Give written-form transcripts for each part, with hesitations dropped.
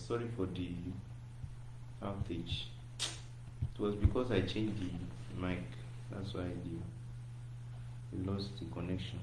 Sorry for the outage. It was because I changed the mic. That's why we lost the connection.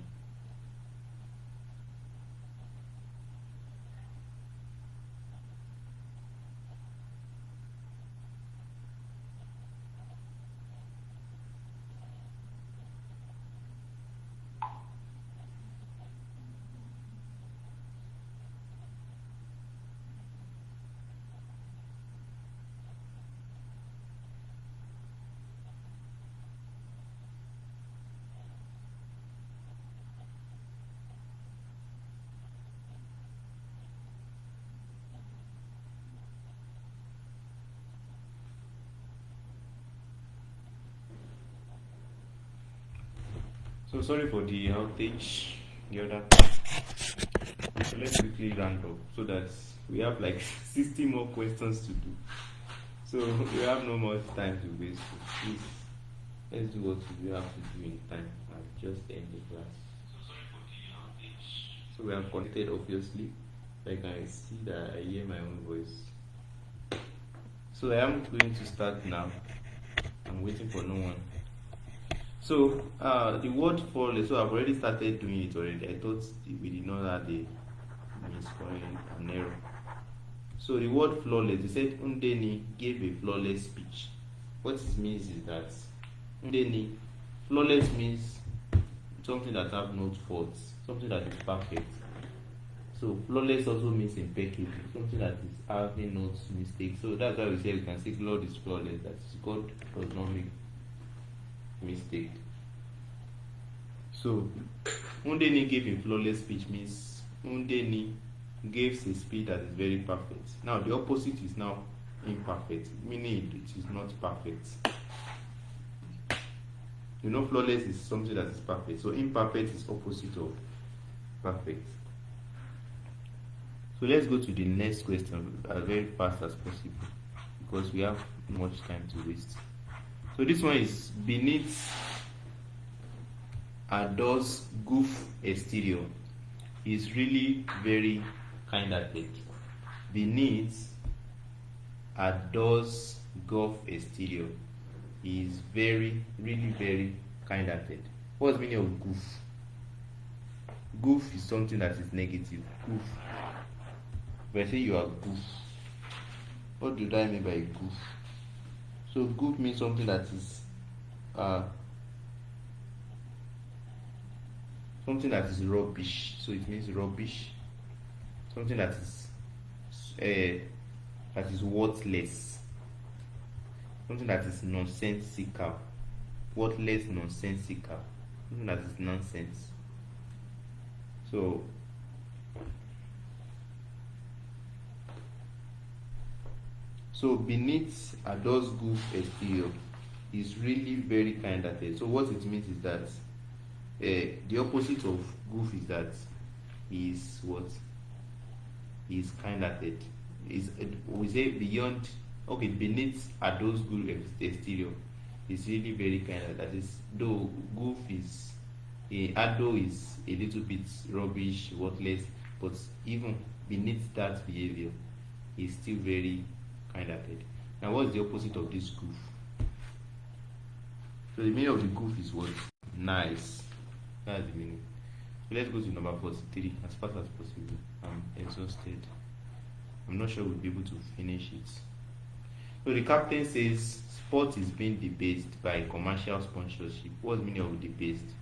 So sorry for the outage. The other so let's quickly round up so that we have like 60 more questions to do. So we have no more time to waste. So please, let's do what we have to do in time and just end the class. So sorry for the outage. So we are connected, obviously. Like I see that I hear my own voice. So I am going to start now. I'm waiting for no one. So the word flawless. So I've already started doing it already. I thought we did not have the misspelling an error. So the word flawless. They said Undeni gave a flawless speech. What it means is that Undeni, flawless means something that have no faults, something that is perfect. So flawless also means impeccable, something that is having no mistakes. So that's why we say we can say God is flawless. That is, God does not make mistake. So Undeni gave a flawless speech means Undeni gives a speech that is very perfect. Now the opposite is now imperfect, meaning it is not perfect. You know, flawless is something that is perfect. So imperfect is opposite of perfect. So let's go to the next question as very fast as possible because we have much time to waste. So this one is beneath Ado's goof exterior is really very kind-hearted. Beneath Ado's goof exterior is really very kind-hearted. What's the meaning of goof? Goof is something that is negative. Goof. If I say you are goof, what do I mean by goof? So goof means something that is rubbish. So it means rubbish. Something that is worthless. Something that is nonsensical. Worthless, nonsensical. Something that is nonsense. So beneath Ado's goof exterior is really very kind-hearted. So what it means is that the opposite of goof is that he is what? He is kind-hearted. We say beyond, okay, beneath Ado's goof exterior is really very kind-hearted. That is, though goof is Ado is a little bit rubbish, worthless, but even beneath that behavior, he is still very kind-hearted. Now, what's the opposite of this goof? So the meaning of the goof is what? Nice. That's the meaning. So let's go to number 43 as fast as possible. I'm exhausted. I'm not sure we'll be able to finish it. So the captain says sport is being debased by commercial sponsorship. What's the meaning of debased?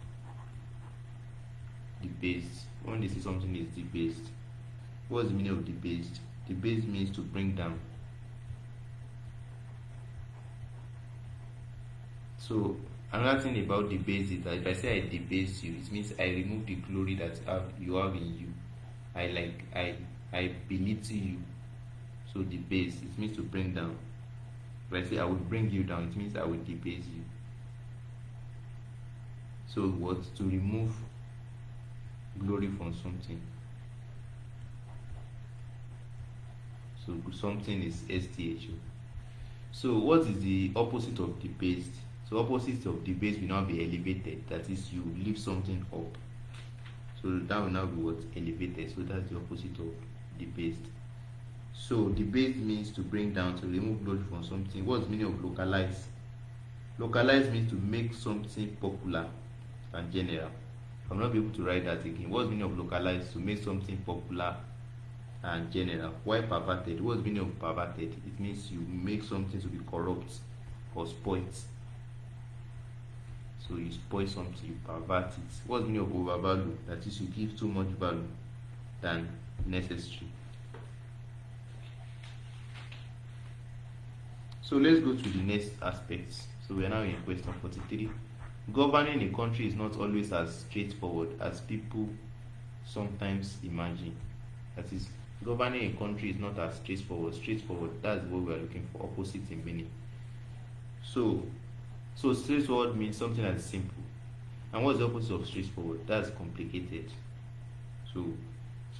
Debased. When they say something is debased, what's the meaning of debased? Debased means to bring down. So another thing about debase is that if I say I debase you, it means I remove the glory that you have in you. I belittle you. So debase, it means to bring down. If I say I will bring you down, it means I will debase you. So what? To remove glory from something. So something is STHO. So what is the opposite of debased? So opposite of debased will now be elevated. That is, you lift something up. So that will now be what? Elevated. So that's the opposite of debased. So debase means to bring down, to remove load from something. What's the meaning of localize? Localize means to make something popular and general. I'm not able to write that again. What's the meaning of localize? To make something popular and general. Why perverted? What's the meaning of perverted? It means you make something to be corrupt or spoiled. So you spoil something, you pervert it. What's the meaning of overvalue? That is, you give too much value than necessary. So let's go to the next aspect. So we are now in question 43. Governing a country is not always as straightforward as people sometimes imagine. That is, governing a country is not as straightforward. Straightforward, that's what we are looking for, opposite in meaning. So straightforward means something that is simple. And what's the opposite of straightforward? That's complicated. So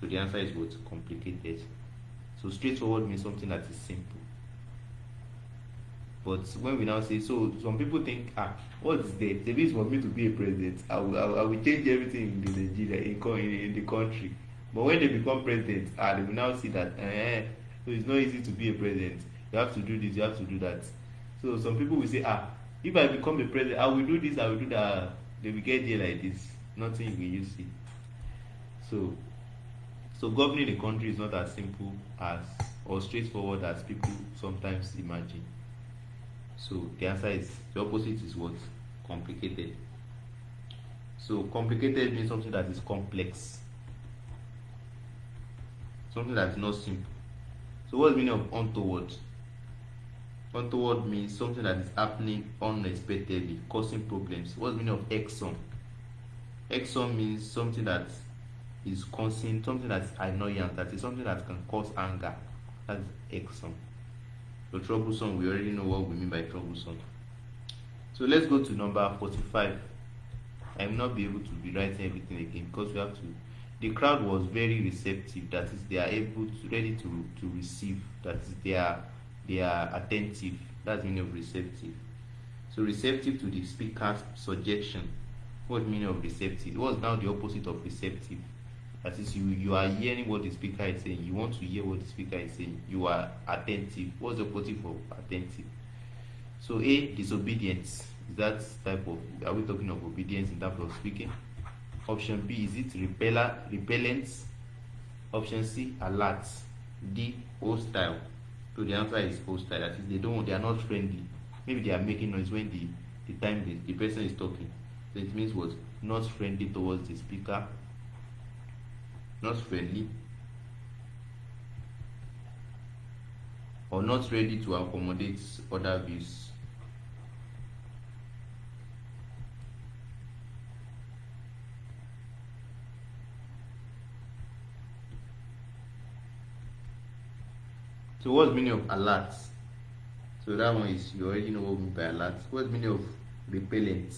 the answer is what? Complicated. So straightforward means something that is simple. But when we now say, so some people think, what is that? If it's for me to be a president, I will change everything in Nigeria, in the country. But when they become president, they will now see that so it's not easy to be a president. You have to do this, you have to do that. So some people will say, if I become a president, I will do this, I will do that. They will get there like this. Nothing will you see. So governing a country is not as simple as or straightforward as people sometimes imagine. So the answer is, the opposite is what? Complicated. So complicated means something that is complex. Something that is not simple. So what's the meaning of untoward? Untoward means something that is happening unexpectedly, causing problems. What's the meaning of irksome? Irksome means something that is causing, something that is annoyance, that is something that can cause anger. That's irksome. So troublesome, we already know what we mean by troublesome. So let's go to number 45. I will not be able to be writing everything again because we have to. The crowd was very receptive. That is, they are able to, ready to receive. That is, they are attentive. That's the meaning of receptive. So receptive to the speaker's suggestion. What meaning of receptive? What's now the opposite of receptive? That is, you are hearing what the speaker is saying. You want to hear what the speaker is saying. You are attentive. What's the opposite of attentive? So A, disobedience. Is that type of, are we talking of obedience in terms of speaking? Option B, is it repellent? Option C, alert. D, hostile. So the answer is hostile. That is, they are not friendly. Maybe they are making noise when the time the person is talking. So it means what? Not friendly towards the speaker. Not friendly, or not ready to accommodate other views. So what's the meaning of alert? So that one is, you already know what we mean by alert. What's the meaning of repellent?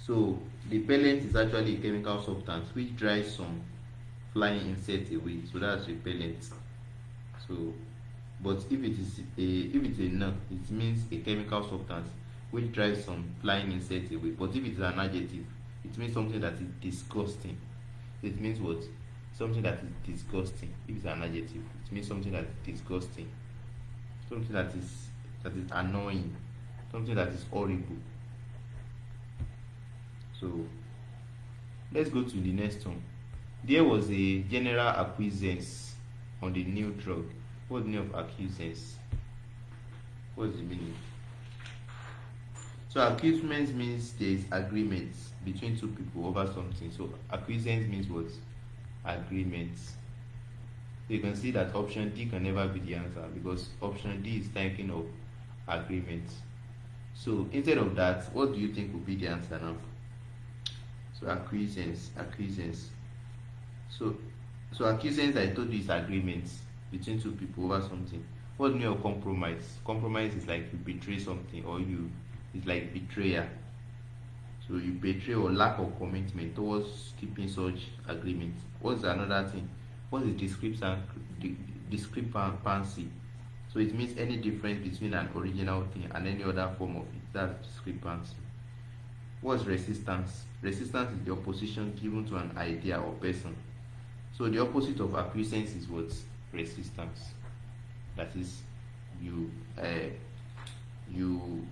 So repellent is actually a chemical substance which drives some flying insect away. So that's repellent. So, but if it's a no, it means a chemical substance which drives some flying insect away. But if it's an adjective, it means something that is disgusting. It means what? Something that is disgusting. If it's an adjective, it means something that is disgusting, something that is annoying, something that is horrible. So let's go to the next one. There was a general acquiescence on the new drug. What's the meaning of acquiescence? What's the meaning? So acquiescence means there is agreement between two people over something. So acquiescence means what? Agreement. So you can see that option D can never be the answer because option D is thinking of agreement. So instead of that, what do you think would be the answer now? So acquiescence. So acquiescence, I told you, is agreements between two people over something. What's the meaning of compromise? Compromise is like you betray something, or it's like betrayal. So you betray or lack of commitment towards keeping such agreement. What's another thing? What is discrepancy? So it means any difference between an original thing and any other form of it. That's discrepancy. What's resistance? Resistance is the opposition given to an idea or person. So the opposite of acquiescence is what? Resistance. That is, you you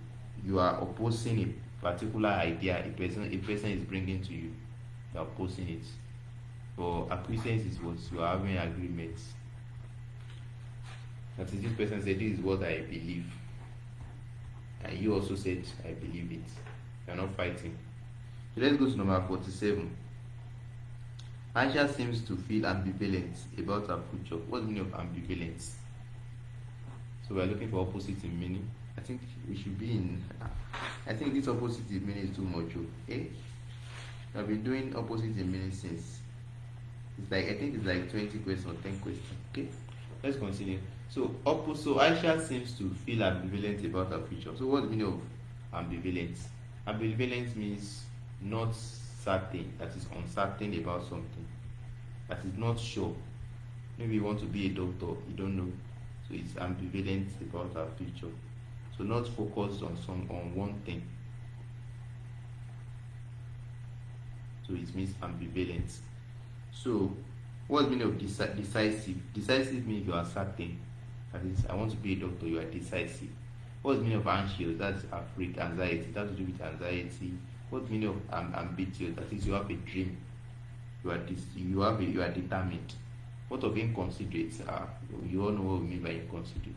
you are opposing a particular idea a person is bringing to you. You are opposing it. For acquiescence is what you are having agreements. That is, this person said this is what I believe, and you also said I believe it. You are not fighting. So let's go to number 47. Aisha seems to feel ambivalent about her future. What's the meaning of ambivalence? So we are looking for opposite in meaning. I think we should be in. I think this opposite in meaning is too much. Okay, I've been doing opposite in meaning since. It's like, I think it's like 20 questions or 10 questions. Okay, let's continue. So Aisha seems to feel ambivalent about her future. So what's the meaning of ambivalence? Ambivalence means not certain, that is uncertain about something, that is not sure. Maybe you want to be a doctor, you don't know, so it's ambivalent about our future. So not focused on one thing. So it means ambivalent. So what's the meaning of decisive? Decisive means you are certain. That is, I want to be a doctor, you are decisive. What's the meaning of anxious? That's afraid, anxiety. That has to do with anxiety. What's the meaning of ambitious? That is, you have a dream. You are determined. What of inconsiderate? You all know what we mean by inconsiderate.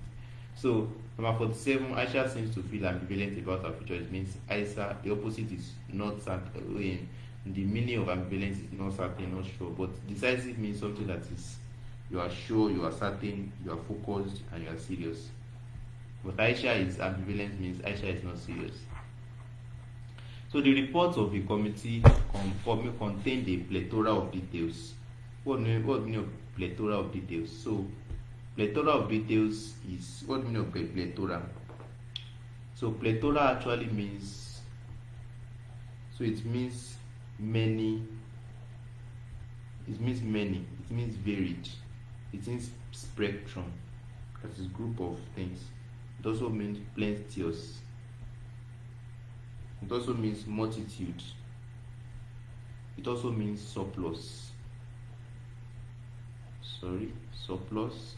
So number 47, Aisha seems to feel ambivalent about her future. It means Aisha, the opposite is not certain. The meaning of ambivalence is not certain, not sure. But decisive means something that is, you are sure, you are certain, you are focused, and you are serious. But Aisha is ambivalent means Aisha is not serious. So the reports of the committee contained a plethora of details. What meaning of plethora of details? So plethora of details is, what meaning of plethora? So plethora actually means, so it means many. It means many. It means varied. It means spectrum. That is group of things. It also means plenteous. It also means multitude. It also means surplus. Surplus.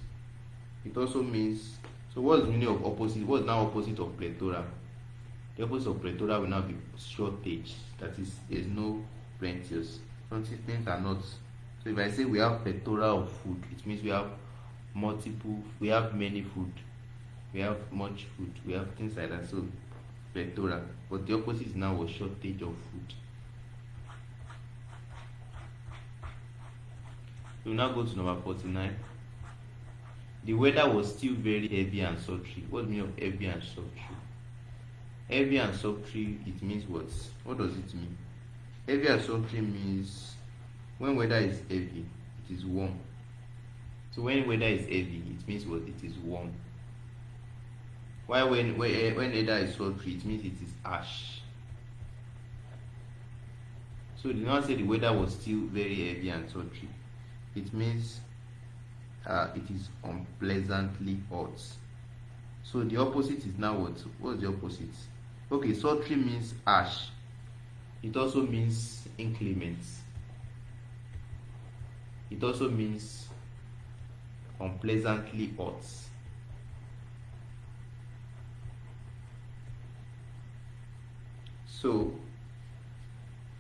It also means, so what's the meaning of opposite? What's now opposite of plethora? The opposite of plethora will now be shortage. That is, there's no plenteous. Some things are not. So if I say we have plethora of food, it means we have we have many food, we have much food, we have things like that. So plethora. But the opposite is now a shortage of food. We will now go to number 49. The weather was still very heavy and sultry. What do you mean of heavy and sultry? Heavy and sultry, it means what? What does it mean? Heavy and sultry means when weather is heavy, it is warm. So when weather is heavy, it means what? It is warm. While when weather is sultry, it means it is harsh. So do not say the weather was still very heavy and sultry. It means it is unpleasantly hot. So the opposite is now what? What's the opposite? Okay, sultry means harsh. It also means inclement. It also means unpleasantly hot. So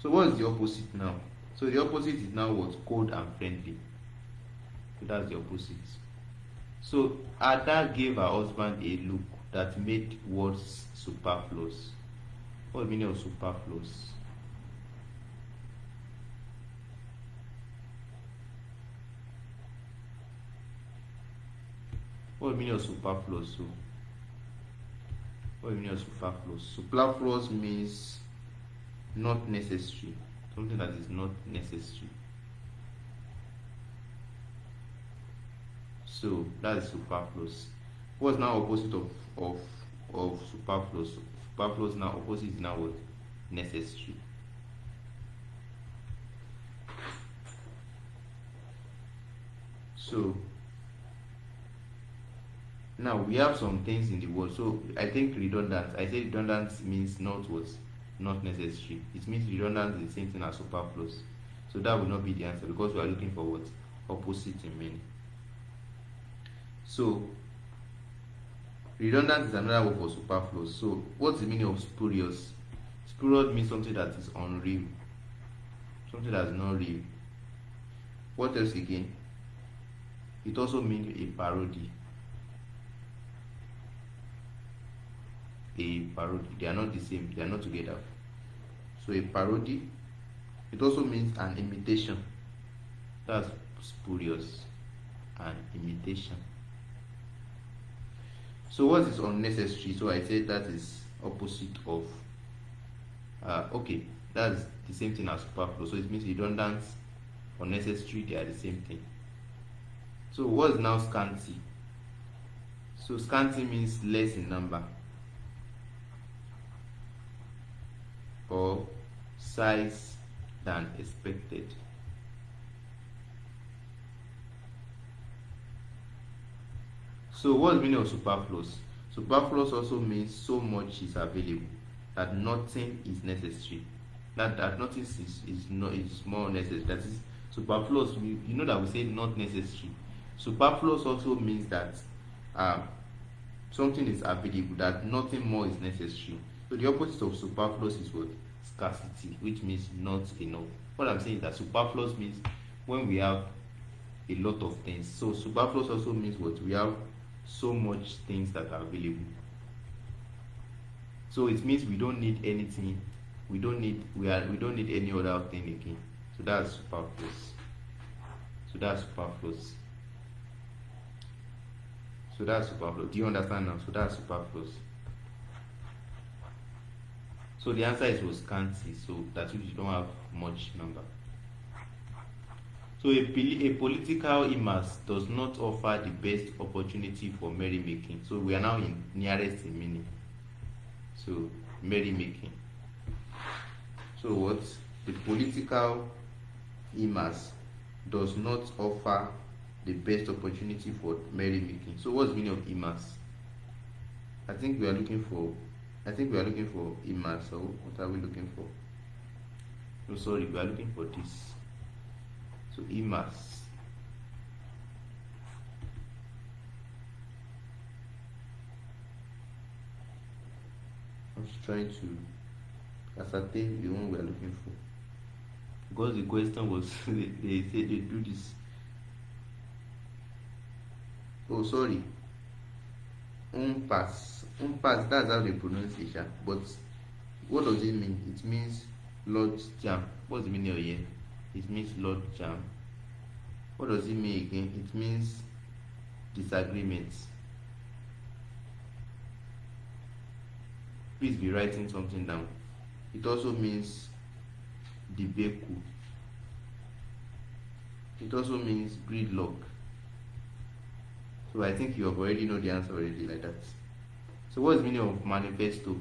what is the opposite now? So the opposite is now what? Cold and friendly. So that's the opposite. So Ada gave her husband a look that made words superfluous. What is the meaning of superfluous? What is the meaning of superfluous? So what is the meaning of superfluous? Superfluous means not necessary. Something that is not necessary. So that is superfluous. What's now opposite of superfluous? Superfluous now opposite is now what? Necessary. So now we have some things in the word. So I think redundant. I say redundant means not what? Not necessary. It means redundant is the same thing as superfluous. So that will not be the answer because we are looking for what? Opposite in meaning. So Redundant is another word for superfluous. So what's the meaning of spurious? Spurious means something that is unreal, something that is not real. What else again? It also means a parody. A parody. They are not the same. They are not together. So a parody. It also means an imitation. That's spurious. An imitation. So what is unnecessary? So I said that is opposite of. Okay, that's the same thing as superfluous. So it means redundant, unnecessary. They are the same thing. So what is now scanty? So scanty means less in number, or size than expected. So what's the meaning of superfluous? Superfluous also means so much is available that nothing is necessary. That nothing is more necessary. That is superfluous. You know that we say not necessary. Superfluous also means that something is available, that nothing more is necessary. So the opposite of superfluous is what? Scarcity, which means not enough. What I'm saying is that superfluous means when we have a lot of things. So superfluous also means what? We have so much things that are available. So it means we don't need anything. We don't need any other thing again. So that's superfluous. So that's superfluous. So that's superfluous. Do you understand now? So that's superfluous. So the answer is was scanty. So that means you don't have much number. So a political image does not offer the best opportunity for merrymaking. So we are now in nearest in meaning. So merrymaking. So what? The political image does not offer the best opportunity for merrymaking. So what's the meaning of image? I think we are looking for image. So what are we looking for? No, sorry, we are looking for this. So image. I'm just trying to ascertain the one we are looking for. Because the question was they said they do this. Oh, sorry. Pass. That's how they pronounce it. But what does it mean? It means Lord Jam. What's the meaning of here? It means Lord Jam. What does it mean again? It means disagreements. Please be writing something down. It also means debacle. It also means gridlock. So I think you have already know the answer already like that. So what's the meaning of manifesto?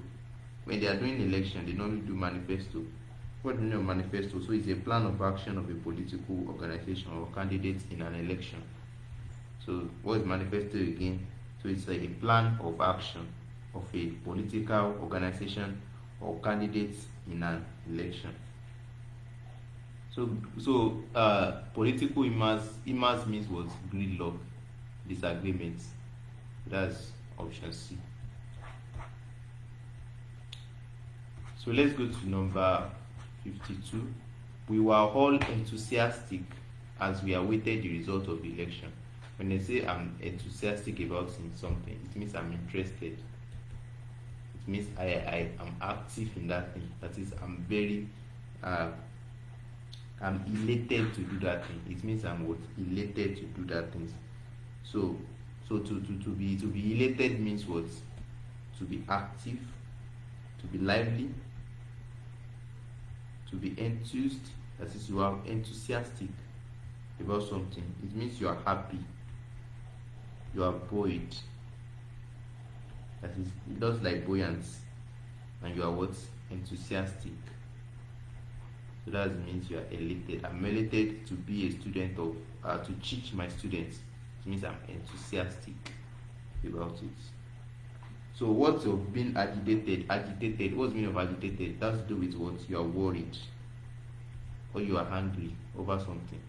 When they are doing election, they normally do manifesto. What's the meaning of manifesto? So it's a plan of action of a political organization or candidate in an election. So what is manifesto again? So it's a plan of action of a political organization or candidate in an election. So political image means what? Gridlock, disagreements. That's option C. So let's go to number 52. We were all enthusiastic as we awaited the result of the election. When I say I'm enthusiastic about something, it means I'm interested. It means I am active in that thing. That is, I'm very I'm elated to do that thing. It means I'm what? Elated to do that thing. So to be elated means what? To be active, to be lively, to be enthused. That is, you are enthusiastic about something. It means you are happy, you are buoyed. That is, it does like buoyance, and you are what? Enthusiastic. So that means you are elated. I'm elated to be a student of to teach my students. It means I'm enthusiastic about it. So what's of being agitated? Agitated. What's the meaning of agitated? That's to do with what? You are worried or you are angry over something.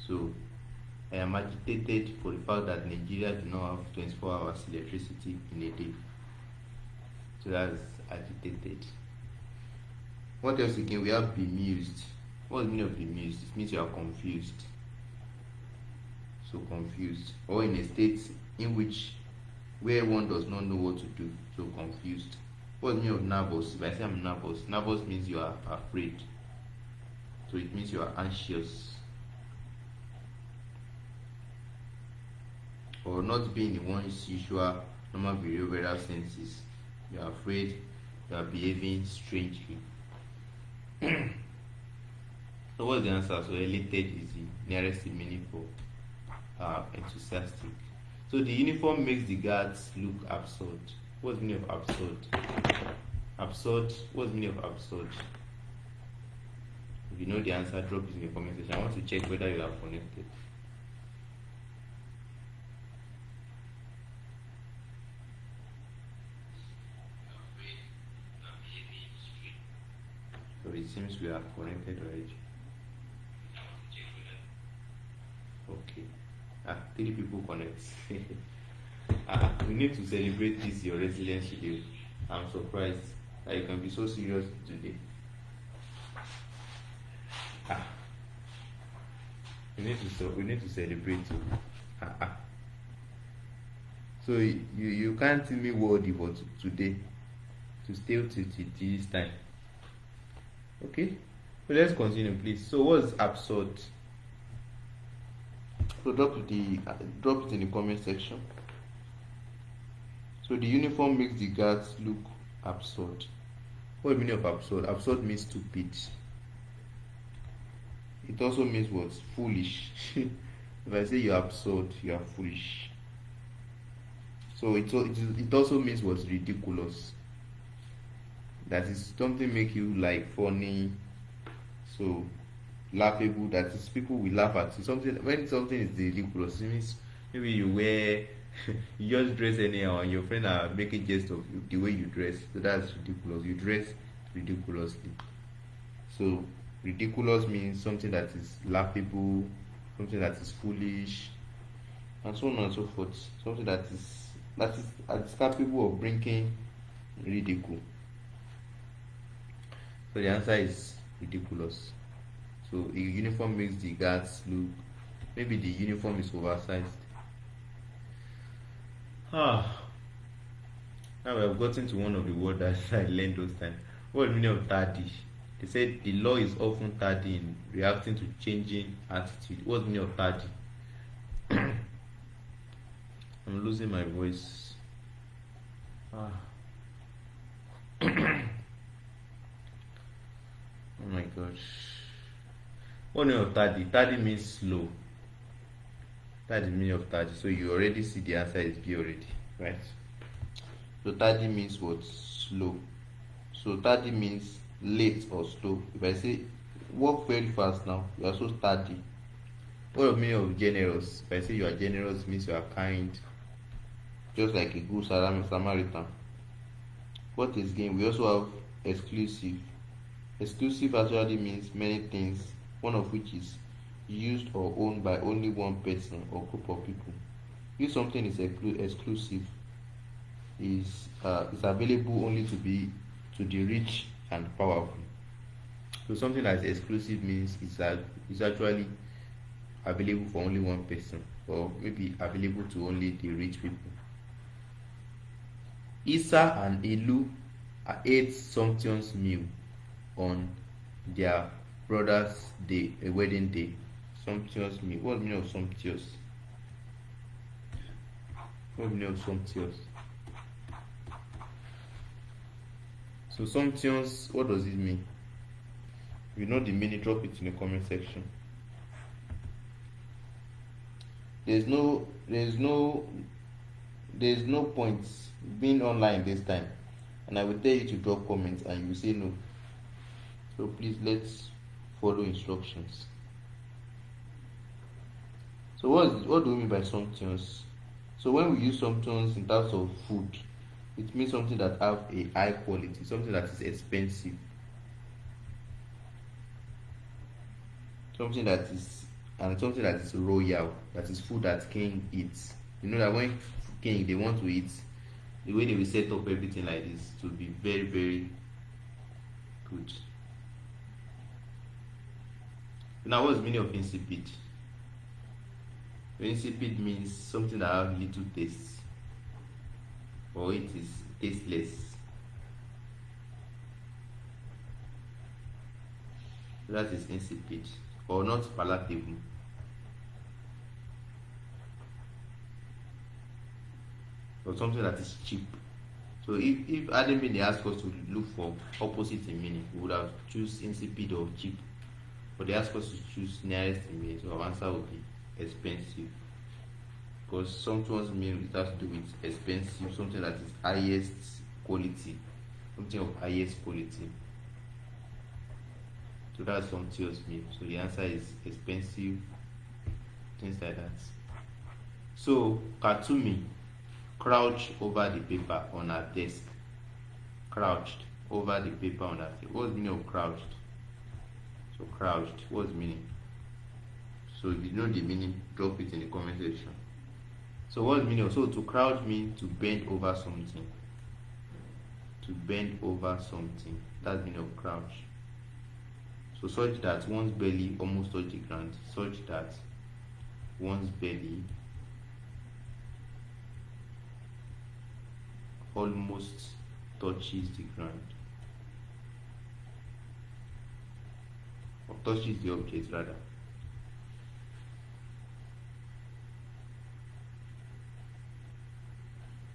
So I am agitated for the fact that Nigeria do not have 24 hours electricity in a day. So that's agitated. What else again? We have bemused. What does the meaning of bemused? It means you are confused. So confused. Or in a state in which where one does not know what to do. So confused. What does the meaning of nervous? If I say I'm nervous, nervous means you are afraid. So it means you are anxious. Or not being in one's usual normal behavioral senses. You are afraid, you are behaving strangely. So what's the answer? So elated is the nearest meaning for enthusiastic. So the uniform makes the guards look absurd. What's the meaning of absurd? Absurd. What's the meaning of absurd? If you know the answer, drop it in the comment section. I want to check whether you are connected. So it seems we are connected already. Okay. 3 people connect. We need to celebrate this your resilience schedule. I'm surprised that you can be so serious today. We need to celebrate too. So you can't tell me worthy for today to stay till this time. Okay, so let's continue, please. So what's absurd? So drop it in the comment section. So the uniform makes the guards look absurd. What is the meaning of absurd? Absurd means stupid. It also means what? Foolish. If I say you're absurd, you are foolish. So it also means what's ridiculous. That is something make you like funny, so laughable. That is people will laugh at you. When something is ridiculous, it means maybe you wear you just dress anyhow and your friend are making jest of you, the way you dress. So that's ridiculous. You dress ridiculously. So ridiculous means something that is laughable, something that is foolish, and so on and so forth. Something that is capable of bringing ridicule. So the answer is ridiculous. So a uniform makes the guards look, maybe the uniform is oversized. Now we have gotten to one of the words that I learned those times. What is the meaning of tardy? They said the law is often tardy in reacting to changing attitude. What's the meaning of tardy? I'm losing my voice. Oh my gosh. What meaning of tardy? Tardy means slow. That is the meaning of tardy. So you already see the answer is B already, right? So tardy means what? Slow. So tardy means late or slow. If I say walk very fast now, you are so tardy. What is the meaning of generous? If I say you are generous, it means you are kind, just like a good Samaritan. What is gain? We also have exclusive. Exclusive actually means many things, one of which is used or owned by only one person or group of people. If something is exclusive, is available only to the rich and powerful. So something that is exclusive means it's actually available for only one person, or maybe available to only the rich people. Isa and Ilu ate sumptuous meal on their brother's day, a wedding day. Sumptuous meal. What do you mean of sumptuous? What do you mean of sumptuous? So sumptuous, what does it mean? If you know the meaning, drop it in the comment section. There's no point being online this time, and I will tell you to drop comments and you say no. So please, let's follow instructions. So what do we mean by sumptuous? So when we use sumptuous in terms of food, it means something that have a high quality, something that is expensive, something that is and something that is royal, that is food that king eats. You know that when king they want to eat, the way they will set up everything like this to be very, very good. Now, what's the meaning of insipid? Insipid means something that has little taste, or it is tasteless. That is insipid, or not palatable. Or something that is cheap. So if Adam they ask us to look for opposite in meaning, we would have choose insipid or cheap. But they ask us to choose nearest in meaning, so our answer would be expensive. Because sometimes mean it has to do with expensive, something that is highest quality, something of highest quality. So that's something else mean. So the answer is expensive, things like that. So Katumi crouched over the paper on her desk. Crouched over the paper on her desk. What's the meaning of crouched? So crouched, what's the meaning? So if you know the meaning, drop it in the comment section. So what's the meaning? So to crouch means to bend over something. To bend over something. That's the meaning of crouch. So such that one's belly almost touches the ground. Such that one's belly almost touches the ground. Or touches the object rather.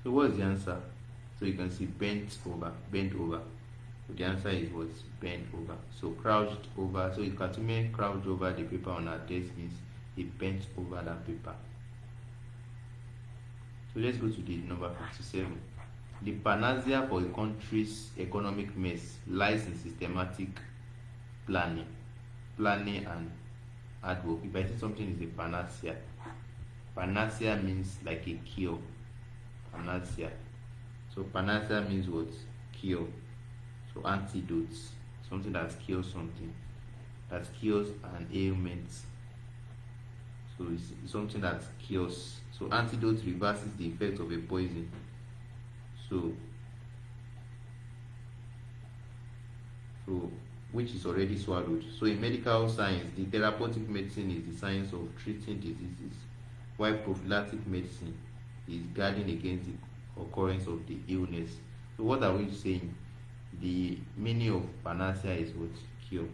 So what's the answer? So you can see bent over, bent over. So the answer is what? Bent over. So crouched over. So Katumi crouched over the paper on her desk means he bent over that paper. So let's go to the number 57. The panacea for a country's economic mess lies in systematic planning and hard work. If I say something is a panacea means like a cure. Panacea. So panacea means what? Cure. So antidotes, something that cures something, that cures an ailment. So it's something that cures. So antidote reverses the effect of a poison. So which is already swallowed. So in medical science, the therapeutic medicine is the science of treating diseases, while prophylactic medicine is guarding against the occurrence of the illness. So what are we saying? The meaning of panacea is what? Cure.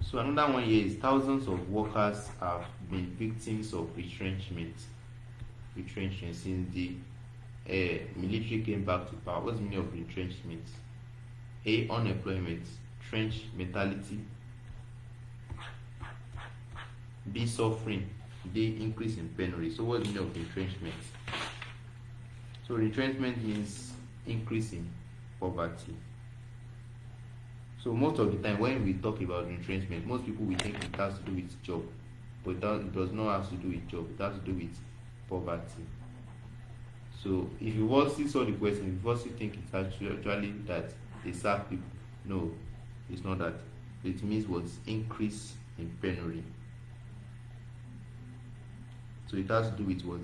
So another one here is thousands of workers have been victims of retrenchment since the military came back to power. What's the meaning of retrenchment? A. Unemployment. Trench mentality. B. Suffering. D. Increase in penury. So what's the meaning of retrenchment? So retrenchment means increase in poverty. So most of the time when we talk about retrenchment, most people will think it has to do with job, but it does not have to do with job. It has to do with poverty. So if you firstly saw the question, you firstly think it's actually that they sack people. No, it's not that. It means what's increase in penury. So it has to do with what?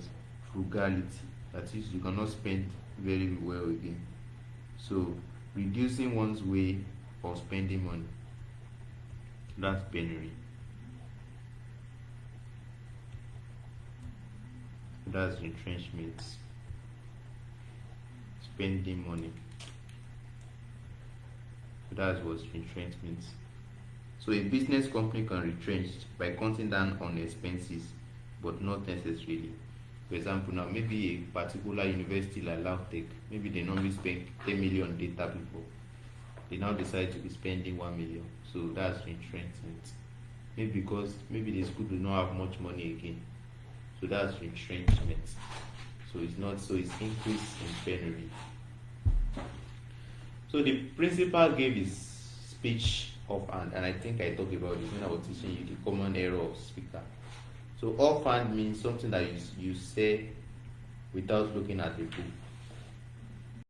Frugality. That is, you cannot spend very well again. So reducing one's way of spending money. That's penury. That's retrenchment. Spending money. That's what's retrenchment. So a business company can retrench by cutting down on expenses, but not necessarily. For example, now maybe a particular university like LAUTECH, maybe they normally spend 10 million data before. They now decide to be spending 1 million. So that's retrenchment. Maybe because maybe the school do not have much money again. So that's retrenchment. So it's not, so it's increase in penury. So the principal gave his speech offhand, and I think I talked about this when I was teaching you the common error of speaker. So offhand means something that you say without looking at the book.